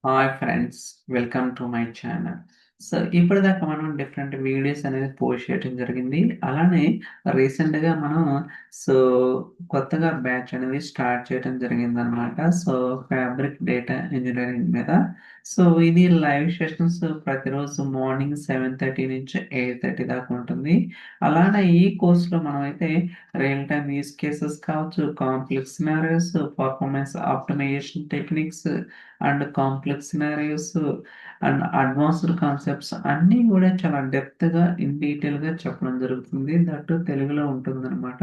Hi friends, welcome to my channel. So ఇప్పటిదాకా మనం different videos అనేది పోస్ట్ చేయడం జరిగింది. అలానే రీసెంట్గా మనం సో కొత్తగా బ్యాచ్ అనేది స్టార్ట్ చేయడం జరిగిందనమాట. సో ఫ్యాబ్రిక్ డేటా ఇంజనీరింగ్ మీద. సో ఇది లైవ్ సెషన్స్ ప్రతిరోజు మార్నింగ్ 7:30 నుంచి 8:30 దాకా ఉంటుంది. అలానే ఈ కోర్సులో మనమైతే రియల్ టైమ్ యూస్ కేసెస్ కావచ్చు, complex scenarios, performance optimisation techniques and complex scenarios and advanced concepts అన్నీ కూడా చాలా డెప్త్గా ఇన్ డీటెయిల్గా చెప్పడం జరుగుతుంది. దట్ తెలుగులో ఉంటుందన్నమాట.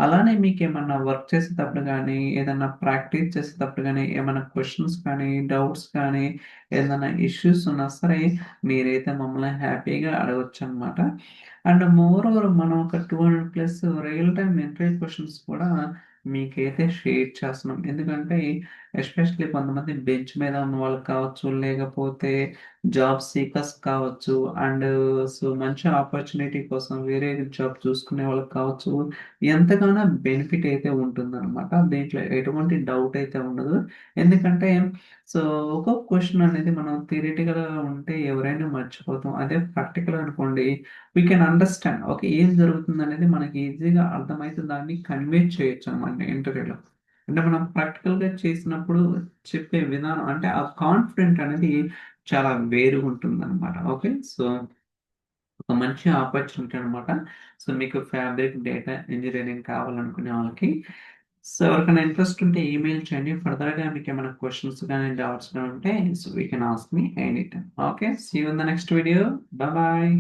అలానే మీకు ఏమన్నా వర్క్ చేసేటప్పుడు కానీ, ఏదన్నా ప్రాక్టీస్ చేసేటప్పుడు కానీ, ఏమైనా క్వశ్చన్స్ కానీ, డౌట్స్ కానీ, ఏదైనా ఇష్యూస్ ఉన్నా సరే మీరైతే మమ్మల్ని హ్యాపీగా అడగొచ్చు అనమాట. అండ్ మోర్ ఓవర్ మనం ఒక 200+ రియల్ టైమ్ ఇంటర్వ్యూ క్వశ్చన్స్ కూడా మీకైతే షేర్ చేస్తున్నాం. ఎందుకంటే ఎస్పెషల్లీ కొంతమంది బెంచ్ మీద ఉన్న వాళ్ళు కావచ్చు, లేకపోతే జాబ్ సీకర్స్ కావచ్చు, అండ్ సో మంచి ఆపర్చునిటీ కోసం వేరే జాబ్ చూసుకునే వాళ్ళకి కావచ్చు, ఎంతగానో బెనిఫిట్ అయితే ఉంటుందన్నమాట. దీంట్లో ఎటువంటి డౌట్ అయితే ఉండదు. ఎందుకంటే సో ఒక్కొక్క క్వశ్చన్ అనేది మనం థియరిటికల్‌గా ఉంటే ఎవరైనా మర్చిపోతాం. అదే ప్రాక్టికల్ అనుకోండి, వి కెన్ అండర్‌స్టాండ్. ఓకే. ఏం జరుగుతుందనేది మనకి ఈజీగా అర్థమైతే దాన్ని కన్వే చేయొచ్చనమాట ఇంటర్వ్యూలో. అంటే మనం ప్రాక్టికల్‌గా చేసినప్పుడు చెప్పే విధానం అంటే ఆ కాన్ఫిడెంట్ అనేది చాలా వేరుగుంటుందనమాట. ఓకే. సో ఒక మంచి ఆపర్చునిటీ అనమాట. సో మీకు ఫ్యాబ్రిక్ డేటా ఇంజినీరింగ్ కావాలనుకునే వాళ్ళకి. సో ఎవరికైనా ఇంట్రెస్ట్ ఉంటే ఈమెయిల్ చేయండి. ఫర్దర్‌గా మీకేమైనా క్వెషన్స్ గాని, డౌట్స్ గాని ఉంటే so you can ask me any time. Okay. See you in the next video. Bye.